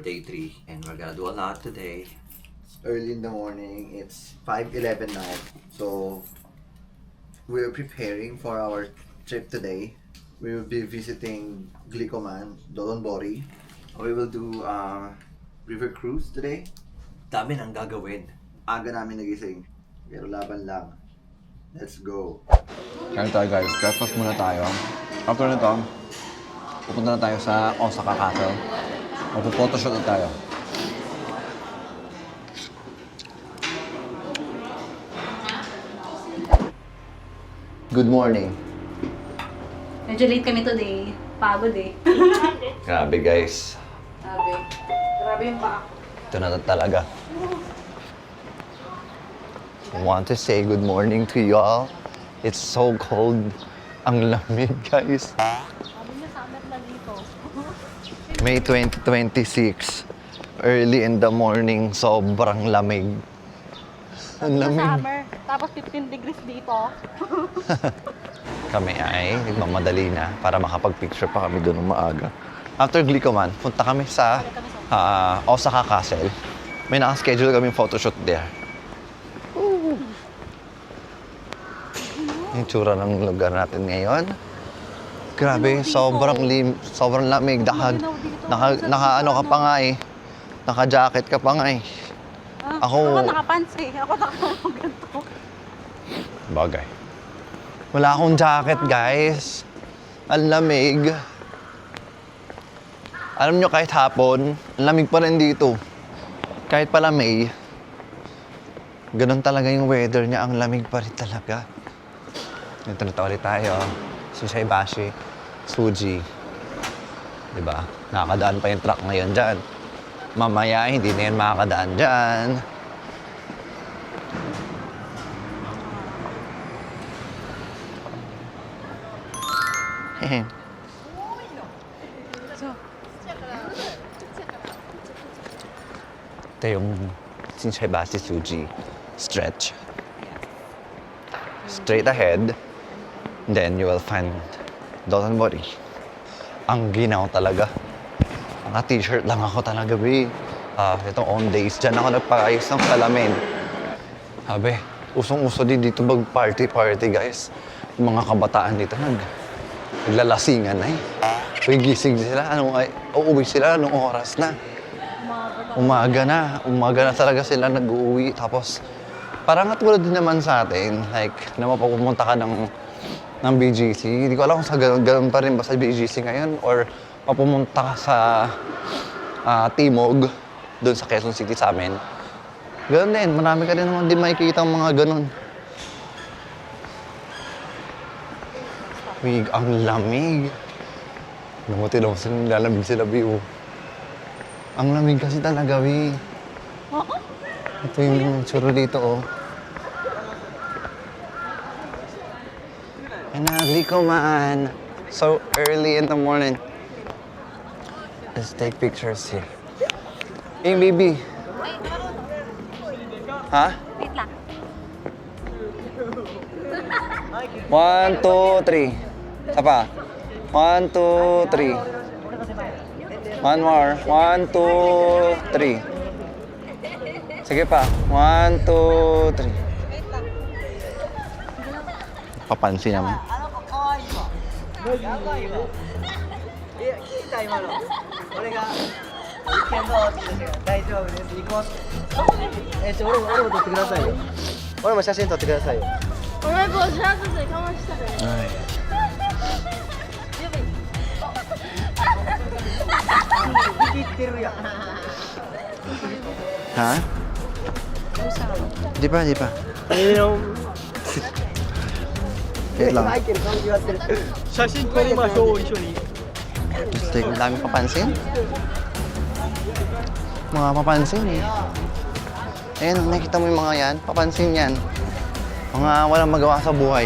day 3 and we're gonna do a lot today. Early in the morning, it's 5:11 now. So we're preparing for our trip today. We will be visiting Glicoman, Dotonbori. We will do river cruise today. Dami nang gagawin. Aga namin nagising, pero laban lang. Let's go. Kaya tayo guys, breakfast muna tayo. After nito, pupunta na tayo sa Osaka Castle. Magpo-photoshoot na tayo. Good morning. Medyo late kami today. Pagod eh. Grabe guys. Grabe. Grabe yung paa. Ito na talaga. I want to say good morning to y'all. It's so cold. Ang lamig guys. Sabi niya summer na dito. May 2026. Early in the morning, sobrang lamig. Ang lamig. Summer, tapos 15 degrees dito. Kami ay nagmamadali na para makapag-picture pa kami doon ng maaga. After Glicoman, punta kami sa Osaka Castle. May nakaschedule kaming photoshoot there. Yung tsura ng lugar natin ngayon. Grabe, sobrang lamig. Naka ano ka pa nga eh. Naka-jacket ka pa nga eh. Ako nakapants eh. Ako nakaganto. Bagay. Wala akong jacket, guys. Ang lamig. Alam nyo, kahit hapon, ang lamig pa rin dito. Kahit pala May, ganun talaga yung weather niya. Ang lamig pa rin talaga. Ito na ulit tayo. Shinsaibashi, Tsuji. Diba? Nakakadaan pa yung truck ngayon dyan. Mamaya, hindi na yan makakadaan dyan. Hehe. Ito yung Shinsaibashi Tsuji stretch. Straight ahead, then you will find Dotonbori. Ang ginaw talaga. Naka-t-shirt lang ako talaga, be. Itong on days, dyan ako nagpaayos ng salamin. Sabi, usong-uso din dito mag-party, guys. Yung mga kabataan dito, naglalasingan na eh. Gising sila, uuwi sila anong oras na. Umaga na talaga sila nag-uuwi. Tapos, parang katulad din naman sa atin, like, na mapapumunta ka ng BGC. Hindi ko alam kung sa ganun pa rin ba sa BGC ngayon or mapumunta ka sa Timog, doon sa Quezon City sa amin. Ganun din, marami ka rin naman di makikita ang mga ganun. Wig, ang lamig. Namuti lang sila, nilalamig sila, Biu. Ang lamig kasi talaga, Bi. Oo. Ito yung tsura dito, oh. And Glicoman. So early in the morning. Let's take pictures here. Hey, baby. Ha? Wait lang. 1, 2, 3. Isa pa. 1, 2, 3. One more. 1, 2, 3. Sige pa. 1, 2, 3. Papansin naman. Ay. Ha? Di pa. Wait lang. Mistake, ang dami papansin. Mga papansin eh. Ayan, nakikita mo yung mga yan, papansin yan. Mga walang magawa sa buhay.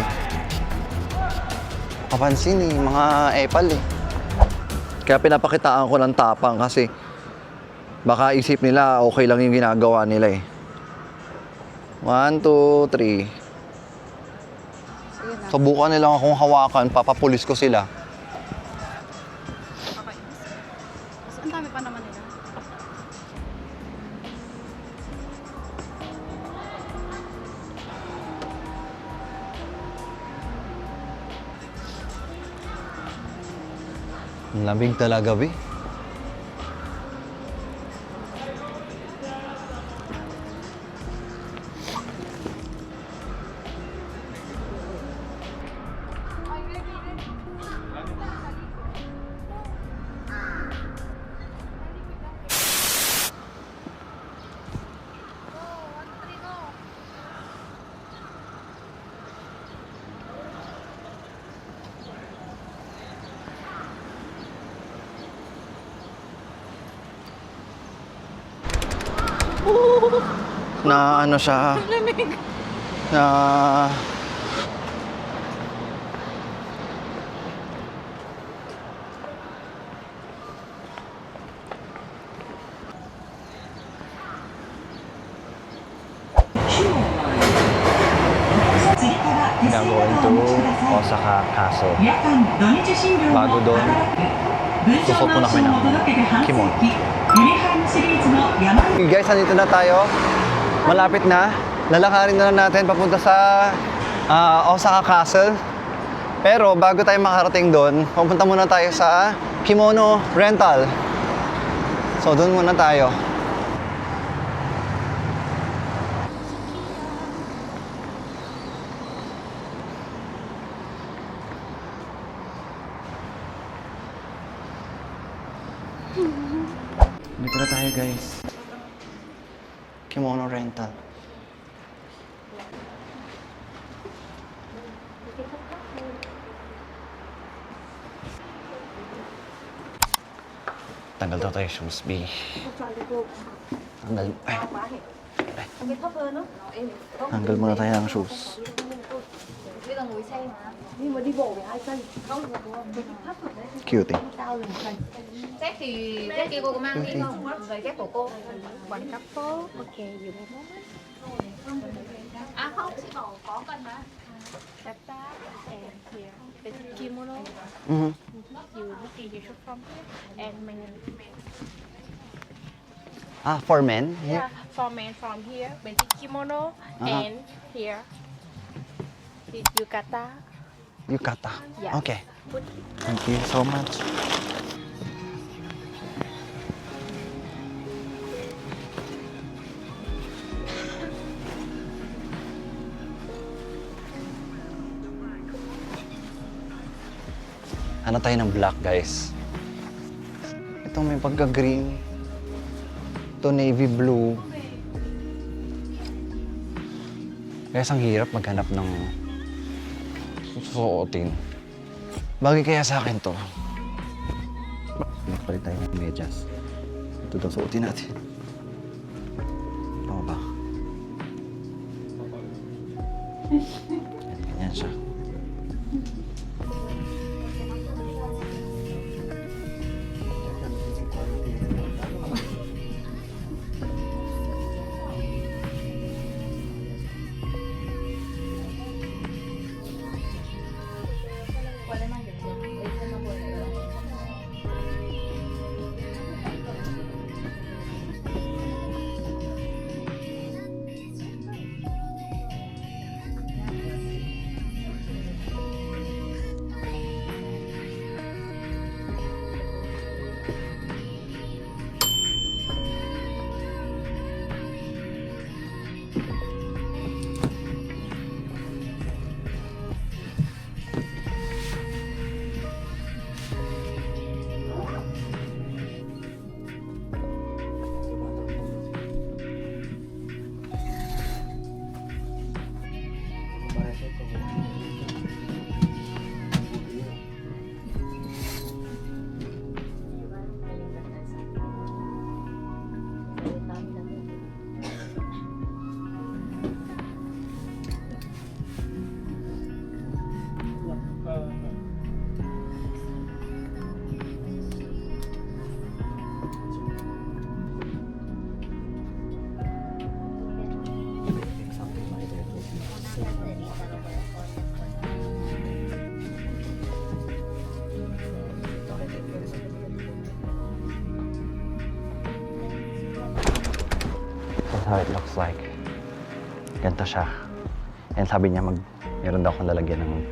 Papansin eh, mga epal eh. Kaya pinapakitaan ko ng tapang kasi baka isip nila okay lang yung ginagawa nila eh. 1, 2, 3. Subukan nila akong hawakan, papapulis ko sila. Ang dami pa naman nila. Ang lamig talaga, be. Na ano siya, na I'm going to Osaka Castle. Bago doon, susot muna kami ng kimono. Okay guys, nandito na tayo. Malapit na. Lalakarin na lang natin papunta sa Osaka Castle. Pero bago tayo makarating doon, pupunta muna tayo sa kimono rental. So doon muna tayo. Dito na tayo guys. Kimono rental. Tanggal daw tayo shoes, B. Tanggal. Ay. Tanggal muna tayo ng shoes. Cute eh. Tết thì tết kia cô có mang đi không? Giày dép của cô. Quần cắp phố. Ok, you want À không, có cần mà. Kata and here. This is kimono. Mhm. You looking your shop from here and men. Ah, for men? Yeah, for men from here. Basic kimono and here. This yukata. Yukata. Yeah. Okay. Thank you so much. Ano tayo ng black, guys? Ito may pagka-green. Ito navy blue. Guys, ang hirap maghanap ng susuotin. Bagay kaya sa akin to. Nagpalit tayo ng medyas. Ito daw suotin natin. Oo ba? Ganyan siya. That's how it looks like. Ganito siya. And sabi niya meron daw akong lalagyan ng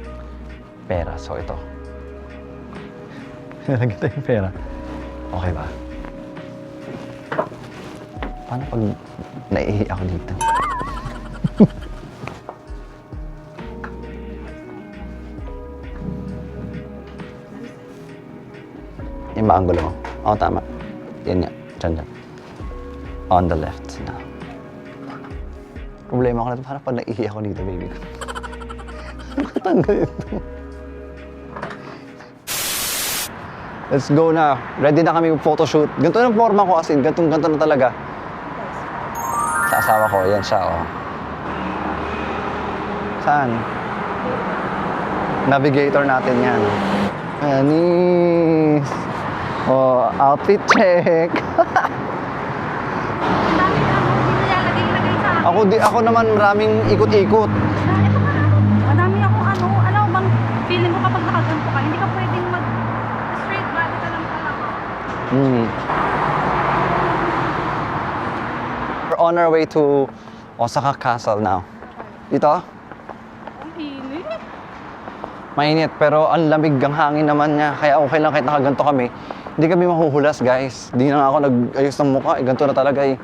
pera. So ito. Nilagay tayo yung pera. Okay ba? Paano pag naiihi ako dito? Yung ba angulo mo? Oo, tama. Yan nga. Diyan. On the left now. Problema ko na ito. Paano pag naiihi ako dito, baby ko? Matanggal ito. Let's go na. Ready na kami photoshoot. Ganito na forma ko as in. Ganito na talaga. Sa asawa ko. Yan siya, oh. Saan? Navigator natin yan. Anis. Oh, outfit check. Ang dami na ako, hindi nilalagay sa akin. Ako naman maraming ikot-ikot. Ito pa na. Madami akong ano, alam mo bang feeling mo kapag nakaganto ka, hindi ka pwedeng straight body ka lang talaga. We're on our way to Osaka Castle now. Dito? Ang init. Mainit, pero ang lamig ang hangin naman niya. Kaya okay lang kahit nakaganto kami. Hindi kami mahuhulas, guys. Hindi na ako nag-ayos ng mukha. Ganito na talaga eh.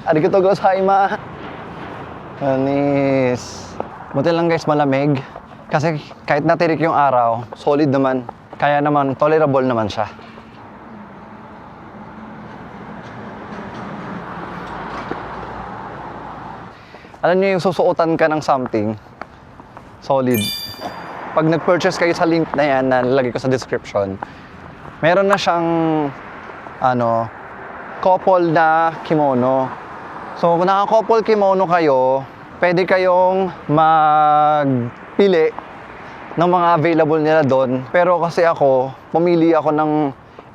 Arigatou gozaimasu. Anis. Buti lang guys, malamig. Kasi kahit natirik yung araw, solid naman. Kaya naman, tolerable naman siya. Alam niyo yung susuotan ka ng something, solid. Pag nag-purchase kayo sa link na yan na nilagay ko sa description, meron na siyang couple na kimono. So kung naka-couple kimono kayo, pwede kayong magpili ng mga available nila doon. Pero kasi ako, pumili ako ng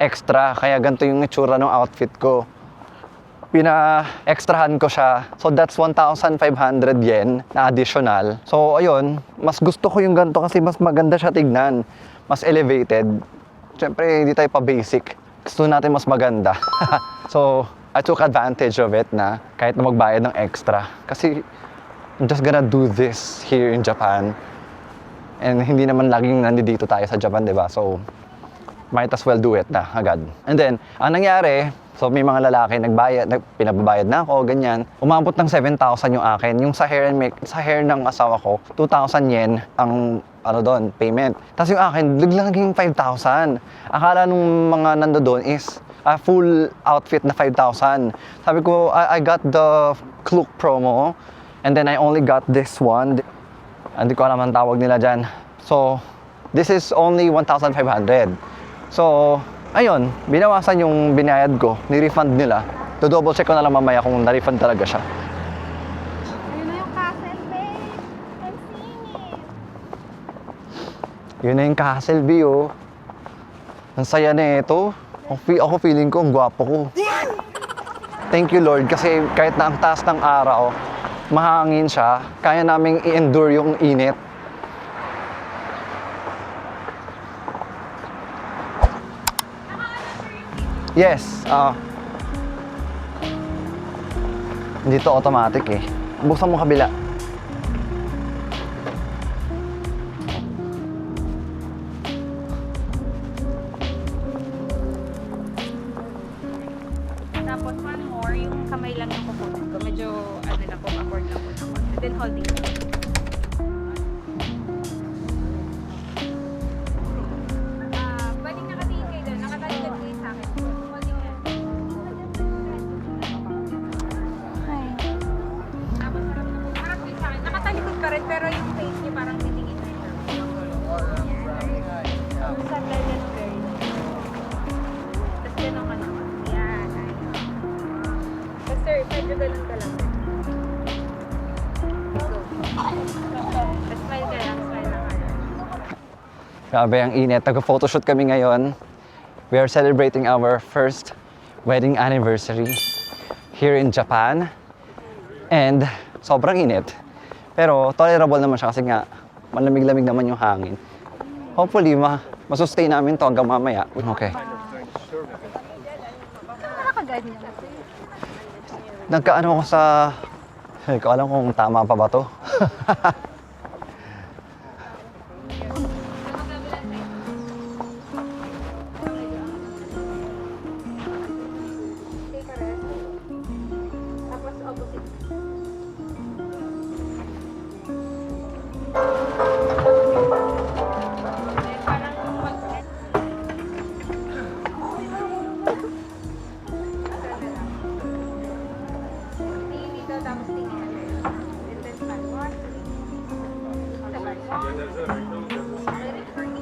extra, kaya ganito yung itsura ng outfit ko. Pina-extrahan ko siya. So that's 1,500 yen na additional. So ayun, mas gusto ko yung ganito kasi mas maganda siya tignan. Mas elevated. Siyempre, hindi tayo pa-basic. Gusto natin mas maganda. So, I took advantage of it na kahit na magbayad ng extra. Kasi, I'm just gonna do this here in Japan. And hindi naman laging nandito tayo sa Japan, di ba? So, might as well do it na agad. And then, ang nangyari, so may mga lalaki pinababayad na ako, ganyan. Umabot ng 7,000 yung akin. Yung sa hair ng asawa ko, 2,000 yen ang payment. Tapos yung akin, biglang naging 5,000. Akala nung mga nando doon is a full outfit na 5,000. Sabi ko, I got the Klook promo and then I only got this one. Hindi ko alam ang tawag nila dyan. So, this is only 1,500. So, ayun, binawasan yung binayad ko, ni-refund nila. Do-double check ko na lang mamaya kung na-refund talaga siya. Ayun na yung castle, babe. I'm seeing it. Yun na yung Castle View. Ang saya na ito. Ako feeling ko, ang gwapo ko. Thank you Lord kasi kahit na ang taas ng araw, mahangin siya, kaya naming i-endure yung init. Yes. Dito automatic eh. Buksan mo kabila. Tapos one more, yung kamay lang yung kukunin ko. Medyo, lang po, awkward lang po ng konti. Then holding. Pwedeng nakatingin kayo doon. Nakatalikod kayo sa akin. Holding yan. Tapos harap kayo sa akin. Nakatalikod pa rin, pero yung face niyo parang titingin na siya. Tapos sa ganyan, girl. Tapos ganun ka naman. Yan. Sir, medyo ganun ka lang. Smile ka lang, smile lang ka lang. Grabe ang init. Nag-photoshoot kami ngayon. We are celebrating our first wedding anniversary here in Japan. And sobrang init. Pero tolerable naman siya kasi nga malamig-lamig naman yung hangin. Hopefully, masustain namin to hanggang mamaya. Okay. Nakaka-guide niya. Nagkaano ko sa... Hindi ko alam kung tama pa ba to.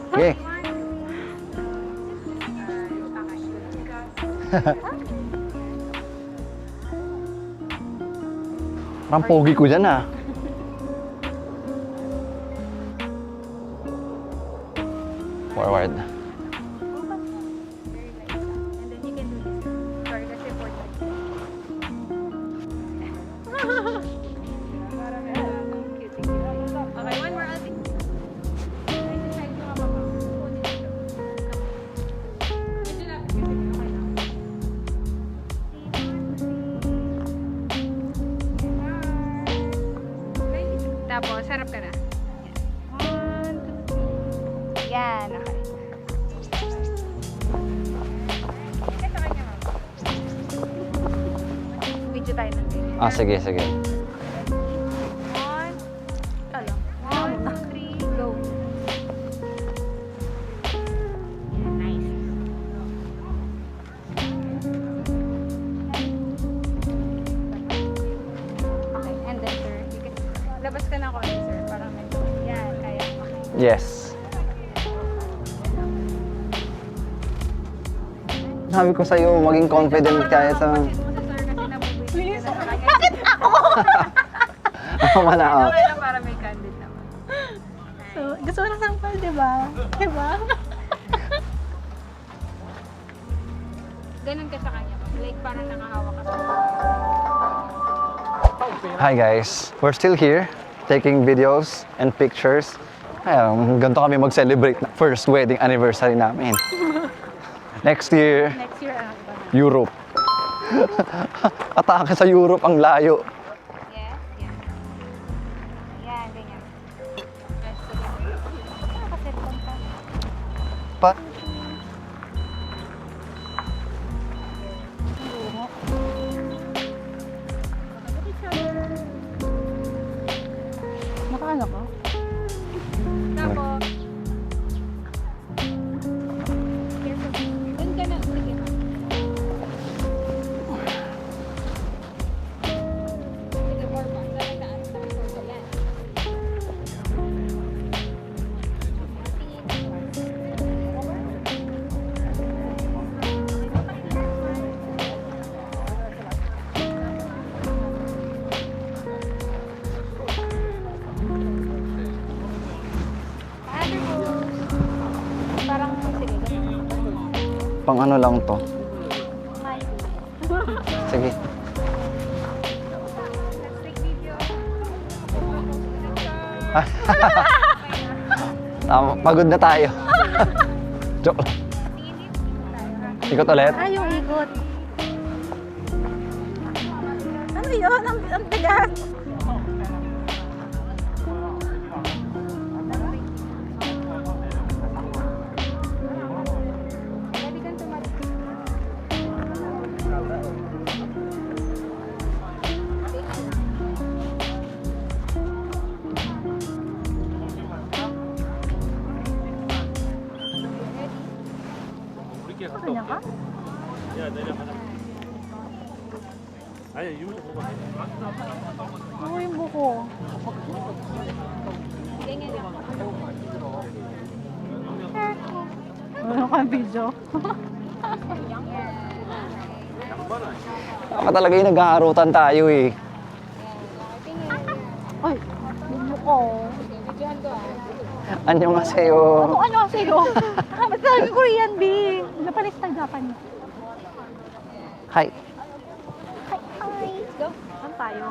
Okay. Parang pogi ko dyan ah. Forward. And then you can do this. Sorry, kasi for Okay, one more. I'll take. Tapos, harap ka na. One, two, three. Yan, okay. Ito kanya, ma'am. Video tayo ng ganyan. Ah, sige, sige. One. Ito lang. One, two, three, go. Yan, nice. Okay, and then sir, you can labas ka na konti sir, para medyo, yan, kaya. Okay. Yes. Sabi ko sa'yo, maging confident kaya sa... Bakit ako? Ako wala ako. Okay lang para may candid naman. So, gusto ko ng sampal, di ba? Di ba? Ganun ka sa kanya. Like, parang nakahawak ka sa Hi guys, we're still here taking videos and pictures. Ganito kami mag-celebrate na first wedding anniversary namin. Next year, next year, ano ba? Europe. Atake sa Europe ang layo. Yes, yan. Yan, ganyan. Nakasetcom ka. Pa? Nakaano ko? Tapos, dun ka na, sige. Parang, sige, ganun. Pang ano lang to. Hi. Sige. Let's take video. Pagod na tayo. Joke. Ikot ulit. Ah, yung ikot. Ano yun? Ang tigas. Pwede kang tumatik. Kanya ka? Ako yung buko. Ano ka video? Tama talaga yung nag-aarutan tayo eh. Ay, yung buko. Anyo nga sa'yo. Ano sa'yo? Ba't sabi Korean, B? Japanese na Japanese. Hi. Hi. Go. Saan tayo?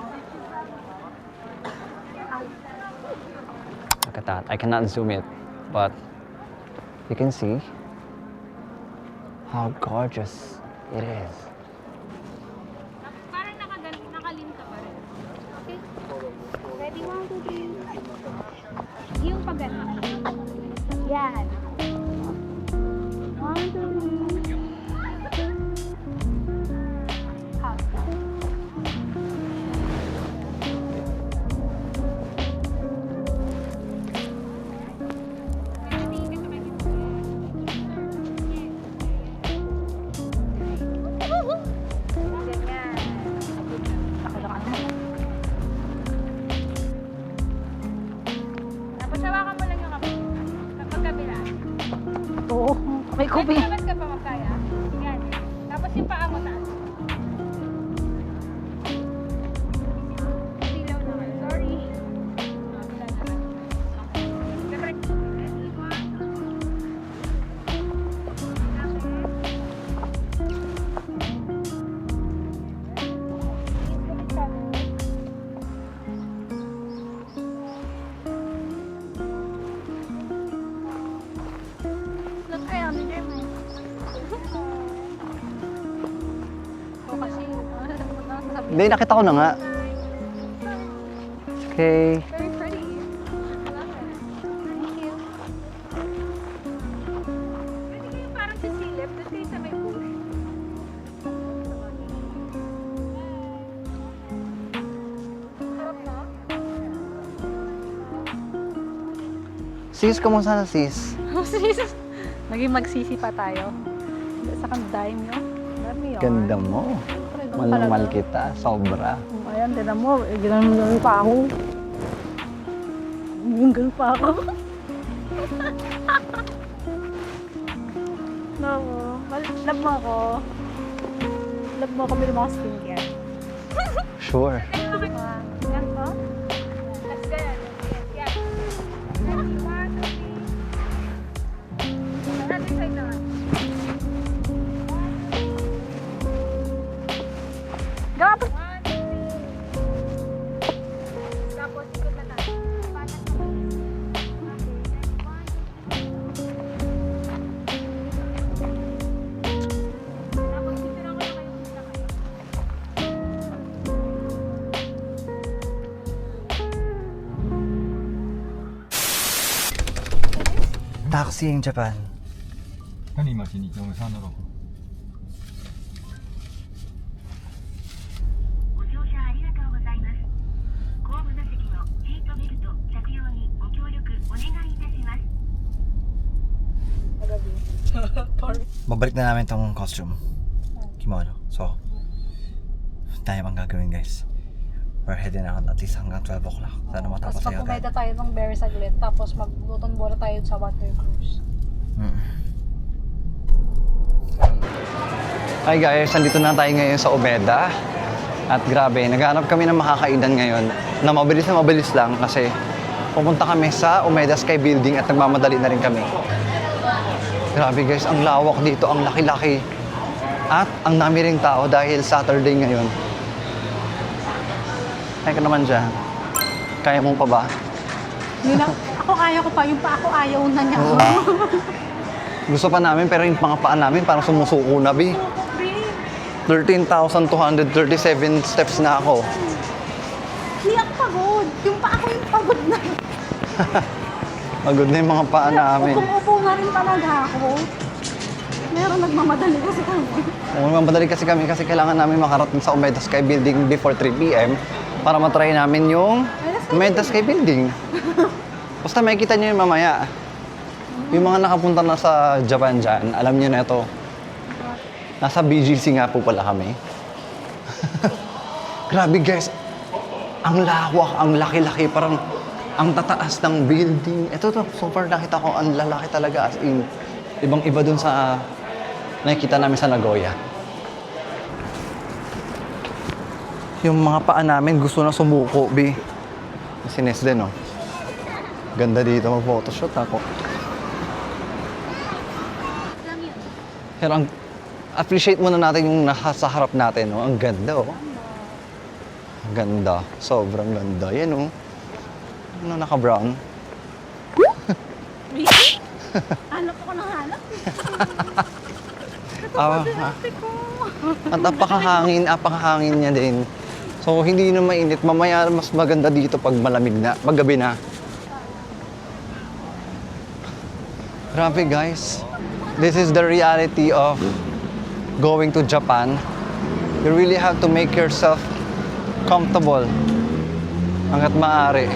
Look at that. I cannot zoom it, but you can see how gorgeous it is. Parang nakalim ka pa rin. Okay. Ready? 1, 2, 3. Yung pag-ano. Yan. 1, 2, 3. Half. Ganyan. Ako lang ano. Tapos hawakan mo lang yung kamay. May kubi. Labas ka pa magkaya. Yan. Tapos yung paa mo taas. Silaw naman. Sorry. Silaw naman. Okay. Look, ay, ano dyan mo? O kasi, sasabihin. Hindi, nakita ko na nga. Okay. Very pretty. I love it. Thank you. Pwede kayo parang sa silip. Doon kayo sa may bush. Harap na. Sis, kamusta na sis? Naging magsisi pa tayo. Sa kandime nyo. Dami yun. Ganda mo. Siyempre, ganun Malumal talaga. kita, sobra. Ayan, tinan mo. Ganun pa ako. Ganun pa ako. No, love mo ako. Love mo kami ng mga skincare. Sure. Yan po. That's good. Yes. One, two, three. Other side naman. Gabi! One, two, three. Tapos, ikot na tayo. Patas mo. Tapos, dito lang kayo kayo. Dito lang kayo. Taxi in Japan. 何町に行っても3だろう。ご乗車ありがとうございます。後部座席のシートベルト着用にご協力お願いいたします。 Babalik na namin tong costume. Kimono. So, tayo bang gagawin guys? We're heading out at least hanggang 12 o'clock. Sana matapos Tapos tayo agad. mag-umeda tayo ng berry saglit. Tapos mag-luton muna tayo sa water cruise. Hi guys, nandito na tayo ngayon sa Umeda. At grabe, naghanap kami ng makakainan ngayon na mabilis lang kasi pupunta kami sa Umeda Sky Building at nagmamadali na rin kami. Grabe guys, ang lawak dito, ang laki-laki. At ang dami ring tao dahil Saturday ngayon. Kaya ka naman dyan. Kaya mo pa ba? Yun na, ako kaya ko pa. Yung pa ako ayaw na niya. Oo. Gusto pa namin pero yung mga paa namin parang sumusuko na, Bi. 13,237 steps na ako. Hindi ako pagod. Yung pa ako yung pagod na. Pagod na yung mga paa namin. Upong-upo nga rin talaga ako. Meron nagmamadali kasi kami. Mamadali kasi kami kasi kailangan namin makarating sa Umeda Sky Building before 3 p.m. para matry namin yung Umeda Sky Building. Basta makikita nyo yun mamaya. Yung mga nakapunta na sa Japan dyan, alam nyo na ito. Nasa BGC nga po pala kami. Grabe guys, ang lawak, ang laki-laki, parang ang tataas ng building. Ito to, so far nakita ko ang lalaki talaga as in. Ibang-iba dun sa nakikita namin sa Nagoya. Yung mga paa namin gusto na sumuko, Bi. Si Nes din, oh. Ganda dito, mag-photoshoot ako. Pero ang appreciate muna natin yung nasa harap natin, no? Ang ganda, oh. Ang ganda. Sobrang ganda. Yan, oh. Ano, naka-brown? Hanap ako ng hanap. At apakahangin niya din. So, hindi na mainit. Mamaya mas maganda dito pag malamig na, paggabi na. Grabe, guys. This is the reality of going to Japan. You really have to make yourself comfortable hanggat maaari.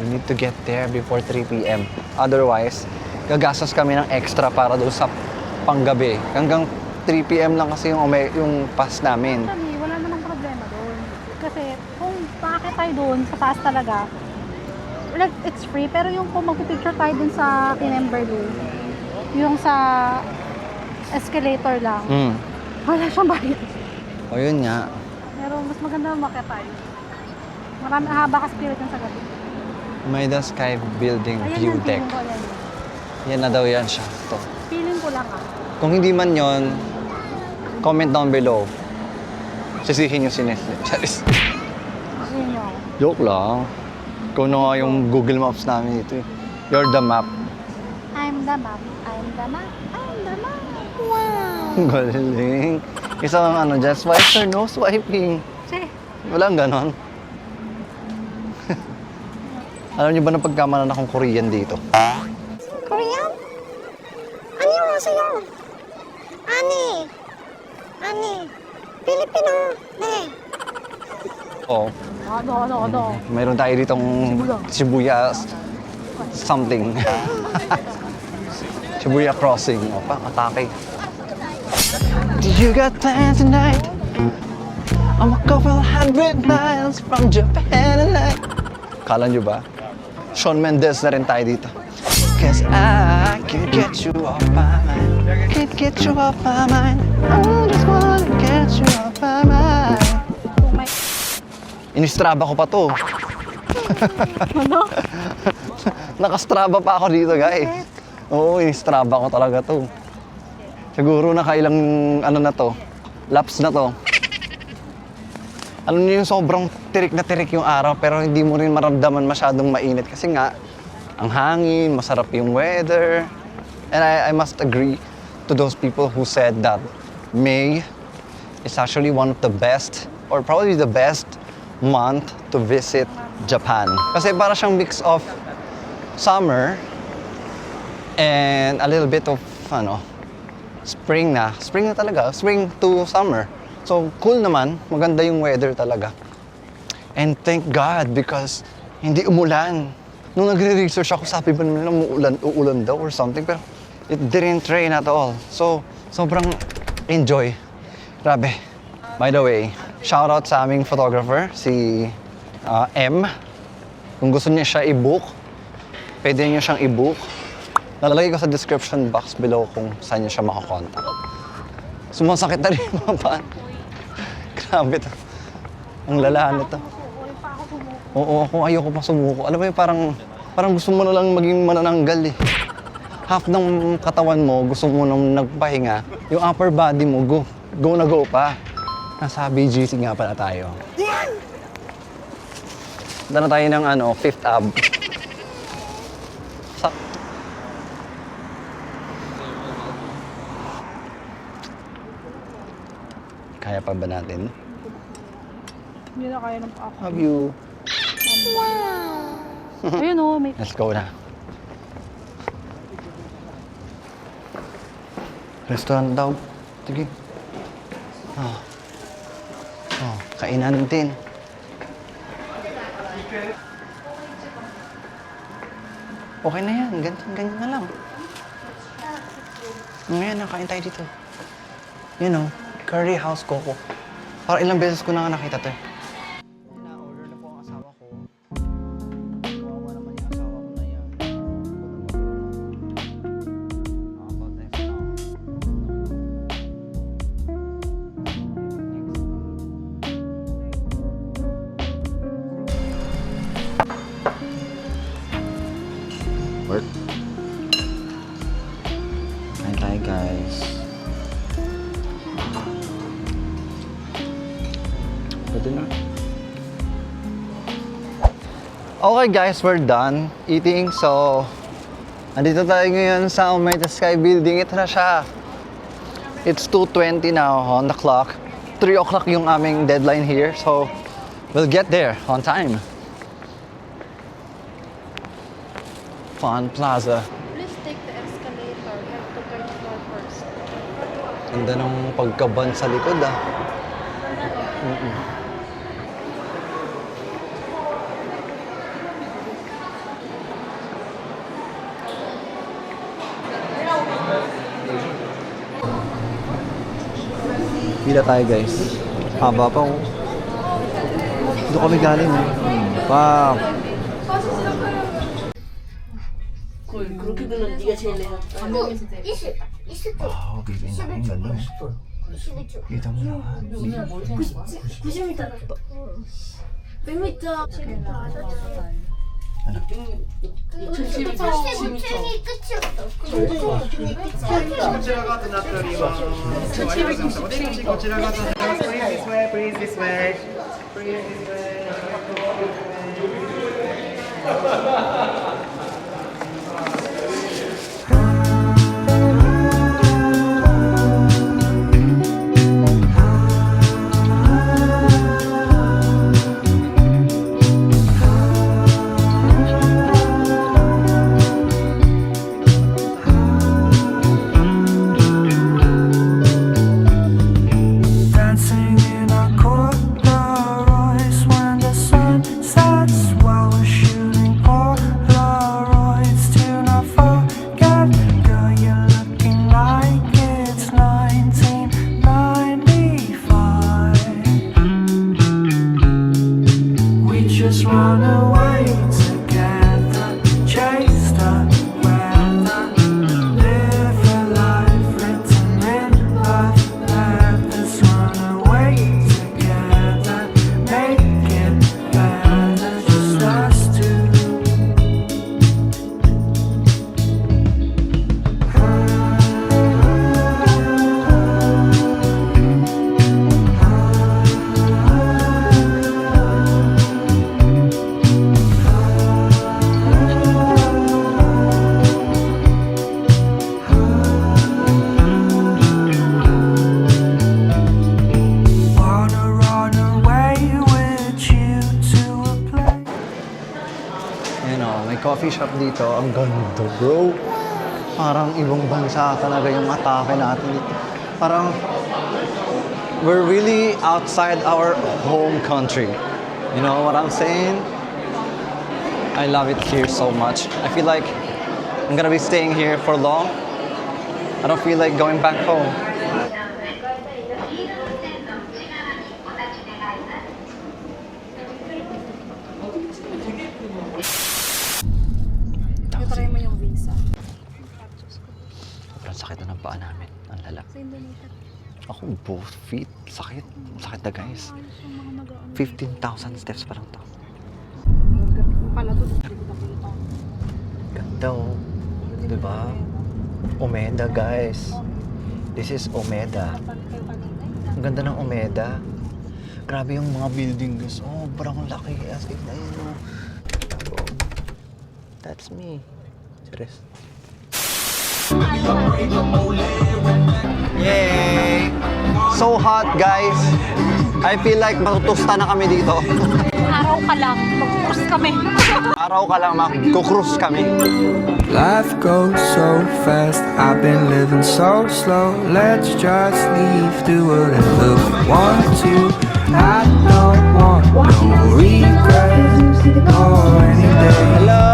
We need to get there before 3 p.m. Otherwise, gagastos kami ng extra para doon sa panggabi. Hanggang 3 p.m. lang kasi yung pass namin. Actually, wala namang problema doon. Kasi kung paakit tayo doon sa taas talaga, like, it's free, pero yung kung magpipicture tayo dun sa Kinemberloo, yung sa escalator lang, wala siyang bayad. O yun nga. Pero mas maganda umakyat tayo. Marami haba ka spirit yung sa gabi. Maida Sky Building Ayan View yung Deck. feeling ko, ayan. Yan na daw yan siya. Ito. Feeling ko lang Kung hindi man yon, comment down below. Sisihin nyo si Nestle. Charis. Ayun yun. Joke lang. Ikaw na nga yung Google Maps namin dito eh. You're the map. I'm the map. I'm the map. I'm the map. Wow! Galing. Isa lang ano dyan, swipe or no swiping. Che, Walang ganon. Alam niyo ba na pagkamalan akong Korean dito? Korean? 안녕하세요. 아니, 필리핀어. 네. Oo. ano. Mayroon tayo ditong Shibuya something. Shibuya Crossing. O pa, atake. Do you got plans tonight? I'm a couple 100 miles from Japan tonight. Kala nyo ba? Shawn Mendes na rin tayo dito. Cause I can get you off my mind. Can't get you off my mind. I just wanna get you off my mind. Inistraba ko pa to. Ano? Nakastraba pa ako dito, guys. Oo, inistraba ko talaga to. Siguro nakailang ano na to, laps na to. Alam niyo yung sobrang tirik na tirik yung araw pero hindi mo rin maramdaman masyadong mainit kasi nga ang hangin, masarap yung weather. And I must agree to those people who said that May is actually one of the best or probably the best month to visit Japan. Kasi para siyang mix of summer and a little bit of spring na talaga, spring to summer. So cool naman, maganda yung weather talaga. And thank God because hindi umulan. Nung nagre-research ako, sabi ba nila uulan daw or something, pero it didn't rain at all. So sobrang enjoy. Grabe. By the way, shoutout sa aming photographer, si M. Kung gusto niya siya i-book, pwede niyo siyang i-book. Nalalagay ko sa description box below kung saan niyo siya makakontak. Sumasakit na rin yung mga paan. Grabe to. Ang lalahan nito. Oo, ako ayoko pa sumuko. Alam mo yung parang gusto mo na lang maging manananggal eh. Half ng katawan mo, gusto mo nang nagpahinga. Yung upper body mo, go na go pa. Nasa BGC nga pala tayo. Punta na tayo ng 5th Ave. Kaya pa ba natin? Hindi na kaya ng ako. Have you? Ayun o, may... Let's go na. Restaurant daw. Sige. Kainan din. Okay na yan. Ganyan na lang. Ngayon, nakain tayo dito. You know, Curry House Coco. Parang ilang beses ko na nga nakita to. Na-order na po ang asawa ko. Kawawa naman yung asawa ko na yan. How about this now? Work. Kain tayo, guys. Pwede na. Okay guys, we're done eating. So, andito tayo ngayon sa Maida Sky Building. Ito na siya. It's 2:20 now on the clock. 3 o'clock yung aming deadline here. So, we'll get there on time. Fun Plaza. Please take the escalator. You have to turn it on first. Ganda ng pagkaban sa likod ah. Pila tayo guys. Haba pa oh. Doon kami galing eh. Wow. 그렇게는 네가 제일 내놨다. Wow, baby na. Ang ganda. Kita mo naman. 90mだった。100m. こちら側となっております。お出口こちら側となっております。Please this way, please this way. Dancing in a corduroys when the sun sets while we're shooting Polaroids to not forget. Girl, you're looking like it's 1995. We just run away together, chase the weather, live a life written in love letters. Run away together, make it better, just us two. Wanna run away with you to a place. You know, may coffee shop dito. Ang ganda, bro. Parang ibang bansa talaga yung atake natin dito. Parang we're really outside our home country. You know what I'm saying? I love it here so much. I feel like I'm gonna be staying here for long. I don't feel like going back home. Try mo yung visa. Sobrang sakit na ng paa namin. Ang lala. Sa Indonesia. Ako, both feet. Sakit. Sakit na, guys. Yung mga mag-ano. 15,000 steps pa lang to. Yung pala doon, hindi ko nakita. Ganda, oh. Diba? Omeda, guys. This is Omeda. Ang ganda ng Omeda. Grabe yung mga building, guys. Oh, parang laki. As in, ayun, oh. That's me. Serious. Yay! So hot, guys. I feel like matutusta na kami dito. Araw ka lang, mag-cruise kami. Araw ka lang, mag-cruise kami. Life goes so fast, I've been living so slow. Let's just leave, do whatever we want to. I don't want no regrets or any day. Hello!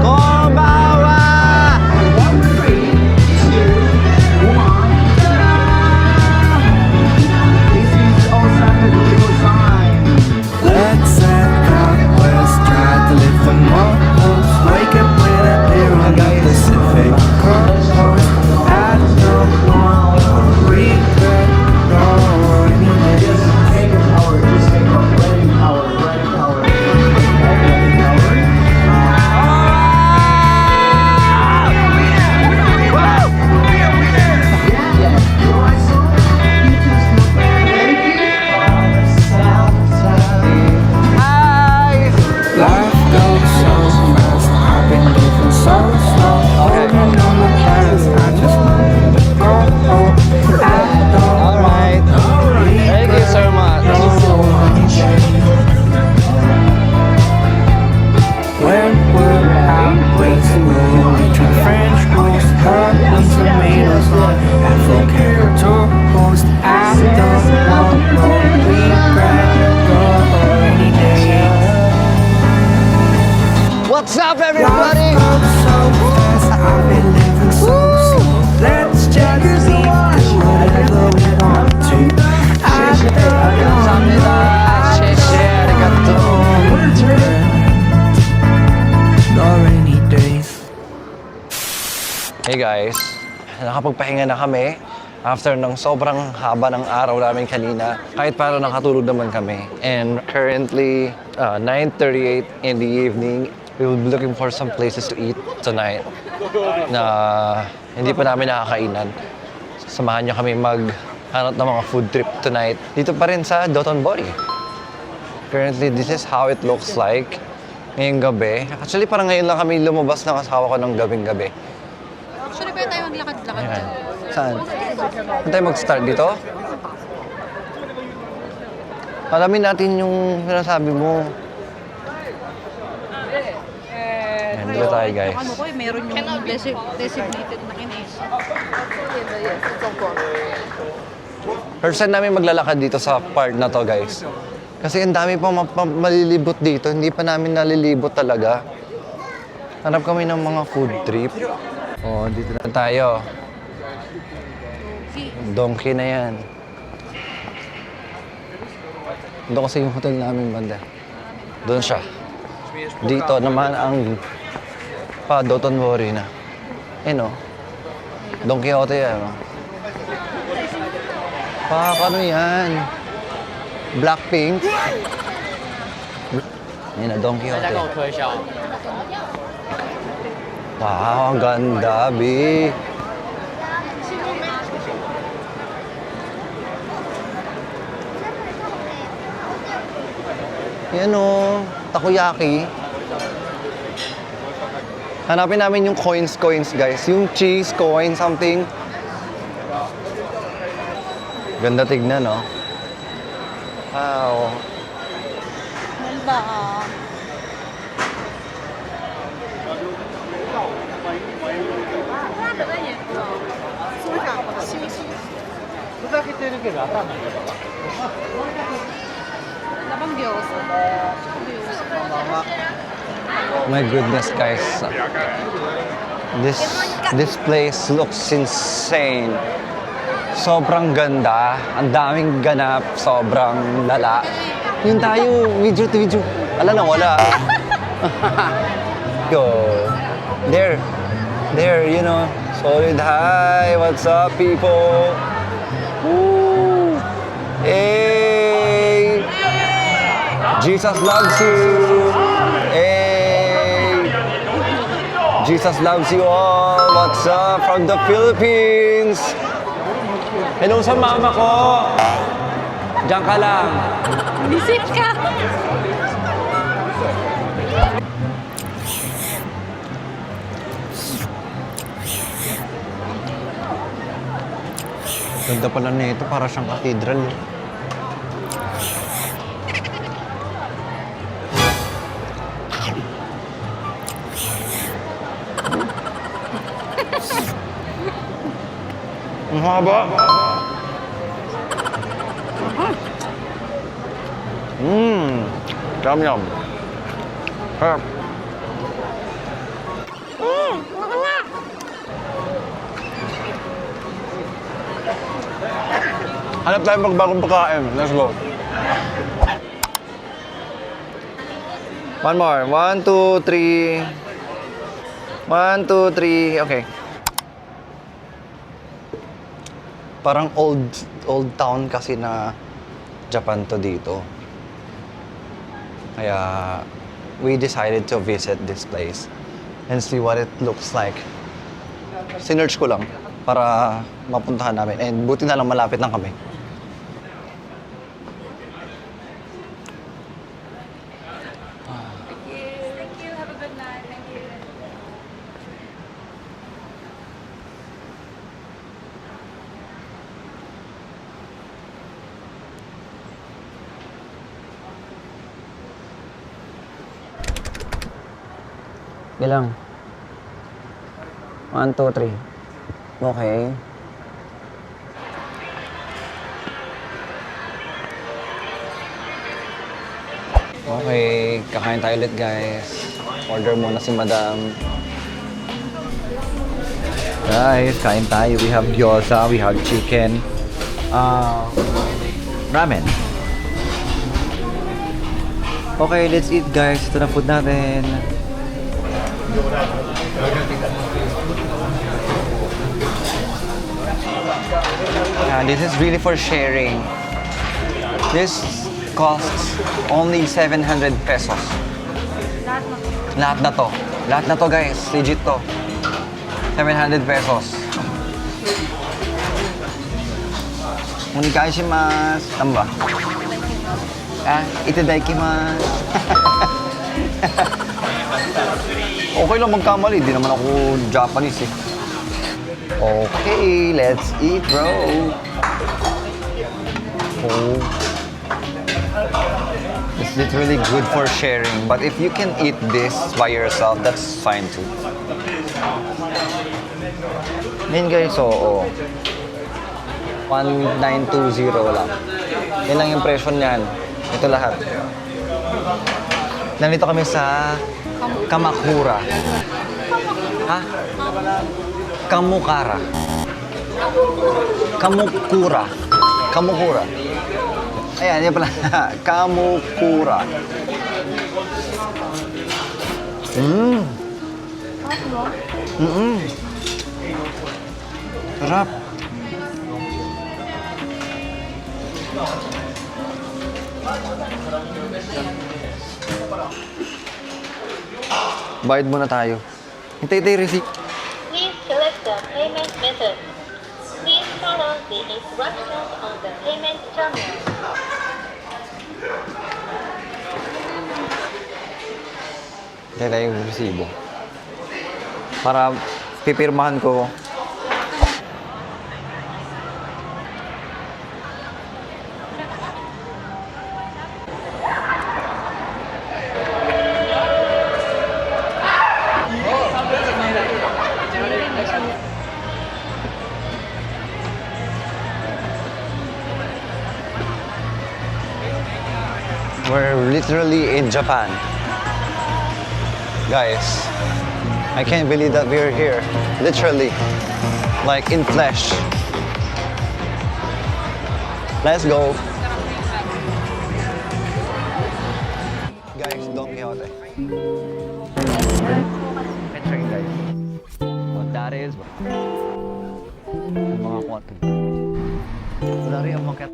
Konbanwa! Let's set out west, try to live for more hopes. Wake up with a beer on the Pacific coast. At guys, nakapagpahinga na kami after ng sobrang haba ng araw namin kanina. Kahit paano nakatulog naman kami. And currently, 9:38 in the evening. We will be looking for some places to eat tonight na hindi pa namin nakakainan. Samahan nyo kami maghanap ng mga food trip tonight. Dito pa rin sa Dotonbori. Currently, this is how it looks like ngayong gabi. Actually, parang ngayon lang kami lumabas ng asawa ko ng gabing-gabi. Actually, pwede tayo maglakad-lakad dyan. Saan? Saan tayo mag-start dito? Alamin natin yung sinasabi mo. Ayan, dito tayo guys. Ano ko meron yung designated na kinis. First time namin maglalakad dito sa part na to guys. Kasi ang dami pang malilibot dito. Hindi pa namin nalilibot talaga. Hanap kami ng mga food trip. Oh, dito na tayo. Donkey na yan. Doon kasi yung hotel namin banda. Doon siya. Dito naman ang Dotonbori na. Ano? Don Quixote yan. Ano yan? Blackpink? Yan na, Don Quixote. Wow, ang ganda, Bi. Yan o, takoyaki. Hanapin namin yung coins guys. Yung cheese coin, something. Ganda tignan, no? Wow. Ganda. Labang Diyos. My goodness, guys. This place looks insane. Sobrang ganda. Ang daming ganap. Sobrang lala. Yun tayo. Video. Ala na, wala. Go. There, you know. Solid high. What's up, people? Woo. Hey. Jesus loves you. Hey. Jesus loves you all. What's up from the Philippines? Hello sa mama ko. Diyan ka lang. Visit ka. Ganda pala nito, para siyang cathedral. Ang haba. Yum. Harap. Hanap tayo magbagong pagkain. Let's go. One more. 1, 2, 3. 1, 2, 3. Okay. Parang old town kasi na Japan to dito. Kaya we decided to visit this place and see what it looks like. Sinearch ko lang para mapuntahan namin. And buti na lang malapit lang kami. Thank you. Have a good night. Thank you. Bilang. 1, 2, 3. Okay. Okay, kakain tayo ulit guys. Order muna si madam. Guys, kain tayo. We have gyoza, we have chicken, ramen. Okay, let's eat guys. Ito na food natin. Yeah, this is really for sharing. This costs only 700 pesos. Lahat na to. Lahat na to guys, legit to. 700 pesos. Onegaishimasu. Tama ba? Ah, itadaikimasu. Okay lang magkamali, di naman ako Japanese eh. Okay, let's eat, bro. Oh. It's literally good for sharing, but if you can eat this by yourself, that's fine too. Yan guys, oo. 1920 lang. Yan lang yung presyo niyan. Ito lahat. Nandito kami sa Kamakura. Ha? Kamukara. Kamukura. Kamukura. Ayan, yan pala. Kamukura. Sarap. Bayad muna tayo. Hintay receipt. Please select the payment method. Please follow the instructions on the payment terminal. Hintay tayo yung resibo. Para pipirmahan ko. We're literally in Japan. Guys, I can't believe that we're here. Literally. Like in flesh. Let's go. Guys, Don Quixote. Picturing guys. What that is. Yung mga kwat. Wala rin ang maket.